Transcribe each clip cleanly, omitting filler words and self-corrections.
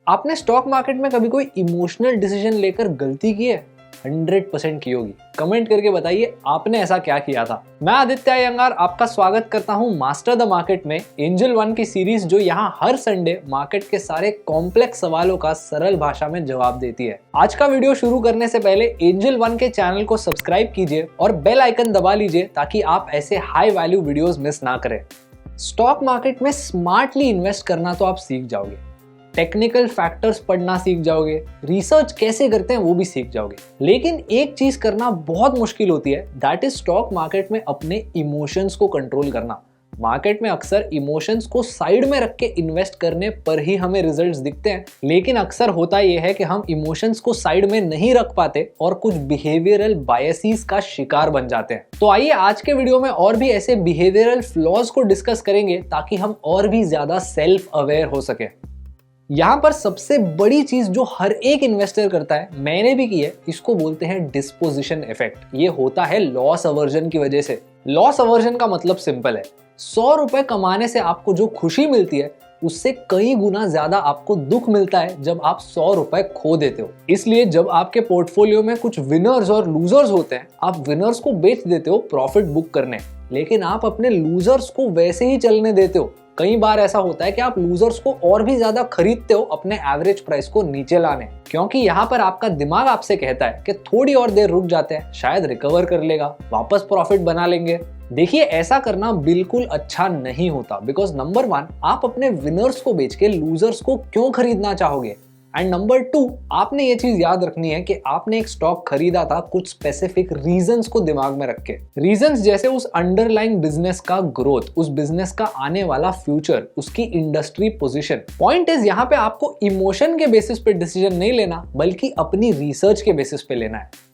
आपने stock market में कभी कोई इमोशनल डिसीजन लेकर गलती की है? 100% की होगी। कमेंट करके बताइए आपने ऐसा क्या किया था। मैं आदित्य अयंगार आपका स्वागत करता हूं मास्टर द मार्केट में, एंजल वन की सीरीज जो यहां हर संडे मार्केट के सारे कॉम्प्लेक्स सवालों का सरल भाषा में जवाब देती है। आज का वीडियो शुरू करने से पहले एंजल वन के चैनल को सब्सक्राइब कीजिए और बेल आइकन दबा लीजिए ताकि आप ऐसे हाई वैल्यू वीडियोस मिस ना करें। स्टॉक मार्केट में स्मार्टली इन्वेस्ट करना तो आप सीख जाओगे, टेक्निकल फैक्टर्स पढ़ना सीख जाओगे, रिसर्च कैसे करते हैं वो भी सीख जाओगे, लेकिन एक चीज करना बहुत मुश्किल होती है, दैट इज स्टॉक मार्केट में अपने इमोशंस को कंट्रोल करना। मार्केट में अक्सर इमोशंस को साइड में रख के इन्वेस्ट करने पर ही हमें रिजल्ट्स दिखते हैं, लेकिन अक्सर होता यह है कि हम इमोशंस को साइड में नहीं रख पाते और कुछ बिहेवियरल बायसेस का शिकार बन जाते हैं। तो आइए आज के वीडियो में और भी ऐसे बिहेवियरल फ्लॉज को डिस्कस करेंगे ताकि हम और भी ज्यादा सेल्फ अवेयर हो सके। यहाँ पर सबसे बड़ी चीज जो हर एक इन्वेस्टर करता है, मैंने भी की है, इसको बोलते हैं डिस्पोजिशन इफेक्ट। ये होता है लॉस अवर्जन की वजह से। लॉस अवर्जन का मतलब सिंपल है, 100 रुपए कमाने से आपको जो खुशी मिलती है उससे कई गुना ज्यादा आपको दुख मिलता है जब आप 100 रुपए खो देते हो। इसलिए जब आपके पोर्टफोलियो में कुछ विनर्स और लूजर्स होते हैं, आप विनर्स को बेच देते हो प्रॉफिट बुक करने, लेकिन आप अपने लूजर्स को वैसे ही चलने देते हो। कई बार ऐसा होता है कि आप लूजर्स को और भी ज्यादा खरीदते हो अपने एवरेज प्राइस को नीचे लाने, क्योंकि यहाँ पर आपका दिमाग आपसे कहता है कि थोड़ी और देर रुक जाते हैं, शायद रिकवर कर लेगा, वापस प्रॉफिट बना लेंगे। देखिए, ऐसा करना बिल्कुल अच्छा नहीं होता, बिकॉज नंबर 1, आप अपने विनर्स को बेच के लूजर्स को क्यों खरीदना चाहोगे, एंड नंबर 2, आपने ये चीज याद रखनी है कि आपने एक स्टॉक खरीदा था कुछ स्पेसिफिक रीजंस को दिमाग में रख के। रीजंस जैसे उस अंडरलाइंग बिजनेस का ग्रोथ, उस बिजनेस का आने वाला फ्यूचर, उसकी इंडस्ट्री पोजीशन। पॉइंट इज यहाँ पे आपको इमोशन के बेसिस पे डिसीजन नहीं लेना, बल्कि अपनी रिसर्च के बेसिस पे लेना है।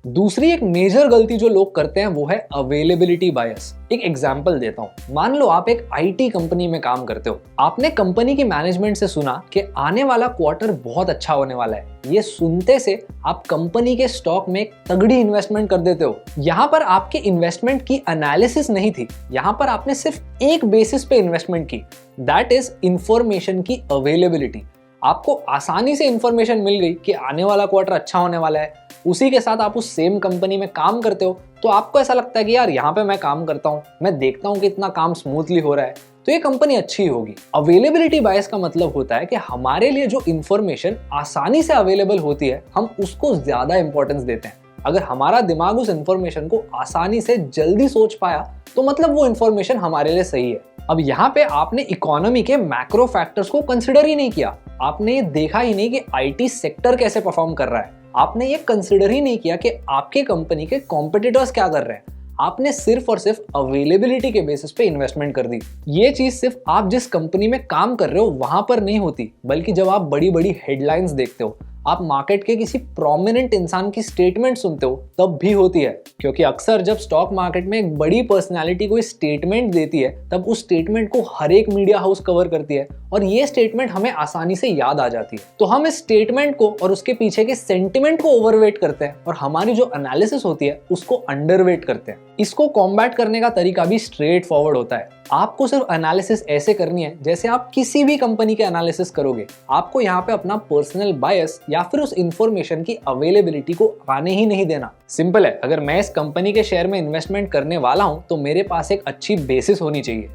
दूसरी एक मेजर गलती जो लोग करते हैं वो है अवेलेबिलिटी बायस। एक एग्जांपल देता हूं। मान लो आप एक आईटी कंपनी में काम करते हो, आपने कंपनी की मैनेजमेंट से सुना कि आने वाला क्वार्टर बहुत अच्छा होने वाला है। ये सुनते से आप कंपनी के स्टॉक में एक तगड़ी इन्वेस्टमेंट कर देते हो। यहाँ पर आपके इन्वेस्टमेंट की एनालिसिस नहीं थी, यहाँ पर आपने सिर्फ एक बेसिस पे इन्वेस्टमेंट की, दैट इज इंफॉर्मेशन की अवेलेबिलिटी। आपको आसानी से इंफॉर्मेशन मिल गई कि आने वाला क्वार्टर अच्छा होने वाला है, उसी के साथ आप उस सेम कंपनी में काम करते हो, तो आपको ऐसा लगता है कि यार यहाँ पे मैं काम करता हूँ, मैं देखता हूँ कि इतना काम स्मूथली हो रहा है, तो ये कंपनी अच्छी होगी। अवेलेबिलिटी बायस का मतलब होता है कि हमारे लिए जो इंफॉर्मेशन आसानी से अवेलेबल होती है, हम उसको ज्यादा इंपॉर्टेंस देते हैं। अगर हमारा दिमाग उस इंफॉर्मेशन को आसानी से जल्दी सोच पाया तो मतलब वो इंफॉर्मेशन हमारे लिए सही है। अब यहाँ पे आपने इकोनॉमी के मैक्रो फैक्टर्स को कंसिडर ही नहीं किया, आपने ये देखा ही नहीं कि आईटी सेक्टर कैसे परफॉर्म कर रहा है, आपने ये कंसिडर ही नहीं किया कि आपके कंपनी के कॉम्पिटिटर्स क्या कर रहे हैं, आपने सिर्फ और सिर्फ अवेलेबिलिटी के बेसिस पे इन्वेस्टमेंट कर दी। ये चीज सिर्फ आप जिस कंपनी में काम कर रहे हो वहां पर नहीं होती, बल्कि जब आप बड़ी बड़ी हेडलाइंस देखते हो, आप मार्केट के किसी प्रोमिनेंट इंसान की स्टेटमेंट सुनते हो, तब भी होती है। क्योंकि अक्सर जब स्टॉक मार्केट में एक बड़ी पर्सनालिटी कोई स्टेटमेंट देती है, तब उस स्टेटमेंट को हर एक मीडिया हाउस कवर करती है और ये स्टेटमेंट हमें आसानी से याद आ जाती है। तो हम इस स्टेटमेंट को और उसके पीछे के सेंटिमेंट को ओवरवेट करते हैं और हमारी जो एनालिसिस होती है उसको अंडरवेट करते हैं। इसको कॉम्बैट करने का तरीका भी स्ट्रेट फॉरवर्ड होता है। आपको सिर्फ एनालिसिस ऐसे करनी है जैसे आप किसी भी कंपनी के एनालिसिस करोगे। आपको यहाँ पे अपना पर्सनल बायस या फिर उस इंफॉर्मेशन की अवेलेबिलिटी को आने ही नहीं देना। सिंपल है, अगर मैं इस कंपनी के शेयर में इन्वेस्टमेंट करने वाला हूं तो मेरे पास एक अच्छी बेसिस होनी चाहिए।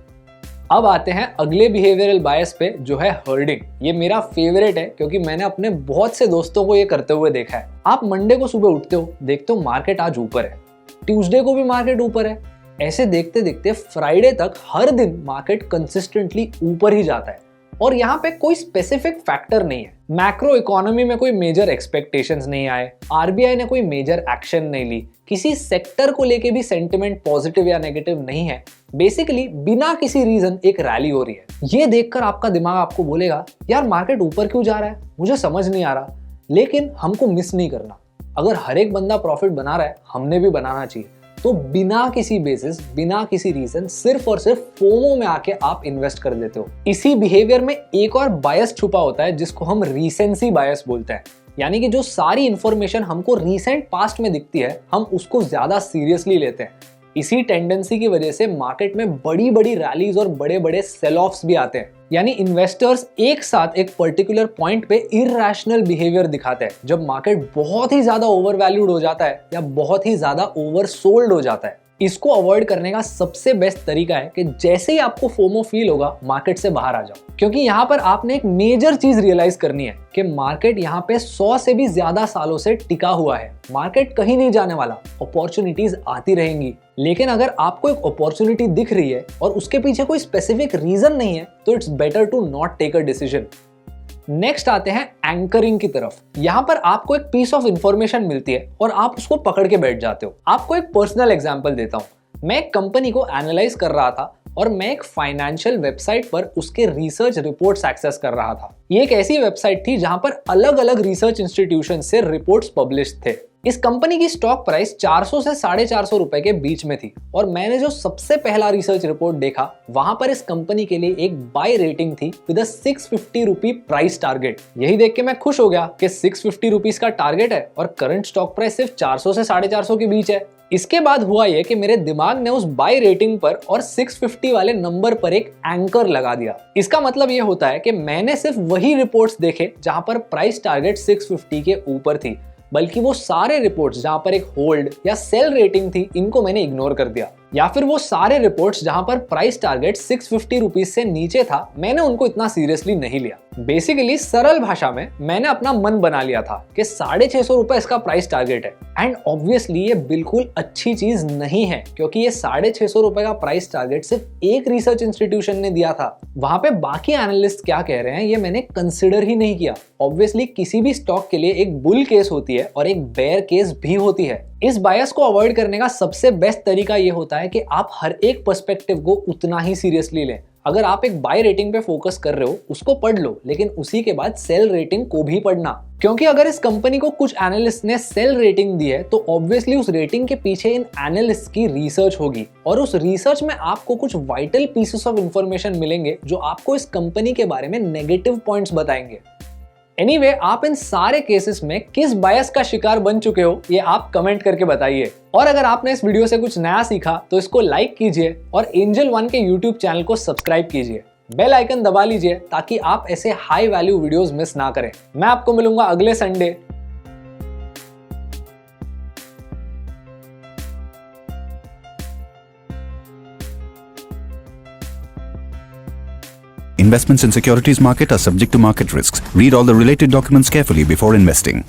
अब आते हैं अगले बिहेवियरल बायस पे, जो है हर्डिंग। ये मेरा फेवरेट है क्योंकि मैंने अपने बहुत से दोस्तों को ये करते हुए देखा है। आप मंडे को सुबह उठते हो, देखते हो मार्केट आज ऊपर है, ट्यूसडे को भी मार्केट ऊपर है, ऐसे देखते देखते फ्राइडे तक हर दिन मार्केट कंसिस्टेंटली ऊपर ही जाता है और यहाँ पे कोई स्पेसिफिक फैक्टर नहीं है। मैक्रो इकोनॉमी में कोई मेजर एक्सपेक्टेशंस नहीं आए, आरबीआई ने कोई मेजर एक्शन नहीं ली, किसी सेक्टर को लेके भी सेंटिमेंट पॉजिटिव या नेगेटिव नहीं है। बेसिकली बिना किसी रीजन एक रैली हो रही है। ये देखकर आपका दिमाग आपको बोलेगा यार मार्केट ऊपर क्यों जा रहा है, मुझे समझ नहीं आ रहा, लेकिन हमको मिस नहीं करना। अगर हर एक बंदा प्रॉफिट बना रहा है, हमने भी बनाना चाहिए। तो बिना किसी बेसिस, बिना किसी रीजन, सिर्फ और सिर्फ फोमो में आके आप इन्वेस्ट कर देते हो। इसी बिहेवियर में एक और बायस छुपा होता है जिसको हम रीसेंसी बायस बोलते हैं। यानी कि जो सारी इंफॉर्मेशन हमको रीसेंट पास्ट में दिखती है, हम उसको ज्यादा सीरियसली लेते हैं। इसी टेंडेंसी की वजह से मार्केट में बड़ी बड़ी रैलीज और बड़े बड़े सेल ऑफ्स भी आते हैं। यानी इन्वेस्टर्स एक साथ एक पर्टिकुलर पॉइंट पे इरैशनल बिहेवियर दिखाते हैं जब मार्केट बहुत ही ज्यादा ओवरवैल्यूड हो जाता है या बहुत ही ज्यादा ओवरसोल्ड हो जाता है। इसको अवॉइड करने का सबसे बेस्ट तरीका है कि जैसे ही आपको फोमो फील होगा मार्केट से बाहर आ जाओ, क्योंकि यहाँ पर आपने एक मेजर चीज रियलाइज करनी है कि मार्केट यहाँ पे 100 से भी ज्यादा सालों से टिका हुआ है। मार्केट कहीं नहीं जाने वाला, अपॉर्चुनिटीज आती रहेंगी। लेकिन अगर आपको एक अपॉर्चुनिटी दिख रही है और उसके पीछे कोई स्पेसिफिक रीजन नहीं है तो it's better to not take a decision. Next आते हैं एंकरिंग की तरफ। यहाँ पर आपको एक पीस ऑफ इंफॉर्मेशन मिलती है और आप उसको पकड़ के बैठ जाते हो। आपको एक पर्सनल एग्जांपल देता हूँ। मैं एक कंपनी को एनालाइज कर रहा था और मैं एक फाइनेंशियल वेबसाइट पर उसके रिसर्च रिपोर्ट्स एक्सेस कर रहा था। ये एक ऐसी वेबसाइट थी जहां पर अलग अलग रिसर्च इंस्टीट्यूशन से रिपोर्ट्स पब्लिश थे। इस कंपनी की स्टॉक प्राइस 400 से 450 रुपए के बीच में थी और मैंने जो सबसे पहला रिसर्च रिपोर्ट देखा वहां पर इस कंपनी के लिए एक बाय रेटिंग थी with a 650 rupee price target. यही देख के मैं खुश हो गया कि 650 रुपीज का टारगेट है और करंट स्टॉक प्राइस सिर्फ 400 से 450 के बीच है। इसके बाद हुआ यह कि मेरे दिमाग ने उस बाय रेटिंग पर और 650 वाले नंबर पर एक एंकर लगा दिया। इसका मतलब यह होता है कि मैंने सिर्फ वही रिपोर्ट्स देखे जहां पर प्राइस टारगेट 650 के ऊपर थी, बल्कि वो सारे रिपोर्ट्स जहां पर एक होल्ड या सेल रेटिंग थी इनको मैंने इग्नोर कर दिया। या फिर वो सारे रिपोर्ट्स जहां पर प्राइस टारगेट 650 रुपीज से नीचे था मैंने उनको इतना सीरियसली नहीं लिया। बेसिकली सरल भाषा में मैंने अपना मन बना लिया था कि 650 रुपए इसका प्राइस टारगेट है। एंड ऑब्वियसली ये बिल्कुल अच्छी चीज नहीं है, क्योंकि ये 650 रुपए का प्राइस टारगेट सिर्फ एक रिसर्च इंस्टीट्यूशन ने दिया था। वहां पे बाकी एनालिस्ट क्या कह रहे हैं ये मैंने कंसिडर ही नहीं किया। ऑब्वियसली किसी भी स्टॉक के लिए एक बुल केस होती है और एक बेयर केस भी होती है। इस बायस को अवॉइड करने का सबसे बेस्ट तरीका ये होता है कि आप हर एक पर्सपेक्टिव को उतना ही सीरियसली लें। अगर आप एक बाय रेटिंग पे फोकस कर रहे हो उसको पढ़ लो, लेकिन उसी के बाद सेल रेटिंग को भी पढ़ना, क्योंकि अगर इस कंपनी को कुछ एनालिस्ट ने सेल रेटिंग दी है तो ऑब्वियसली उस रेटिंग के पीछे इन एनालिस्ट की रिसर्च होगी और उस रिसर्च में आपको कुछ वाइटल पीसेस ऑफ इंफॉर्मेशन मिलेंगे जो आपको इस कंपनी के बारे में नेगेटिव पॉइंट्स बताएंगे। एनीवे, आप इन सारे केसेस में किस बायस का शिकार बन चुके हो ये आप कमेंट करके बताइए। और अगर आपने इस वीडियो से कुछ नया सीखा तो इसको लाइक कीजिए और एंजल वन के यूट्यूब चैनल को सब्सक्राइब कीजिए। बेल आइकन दबा लीजिए ताकि आप ऐसे हाई वैल्यू वीडियोस मिस ना करें। मैं आपको मिलूंगा अगले Sunday. Investments in securities market are subject to market risks. Read all the related documents carefully before investing.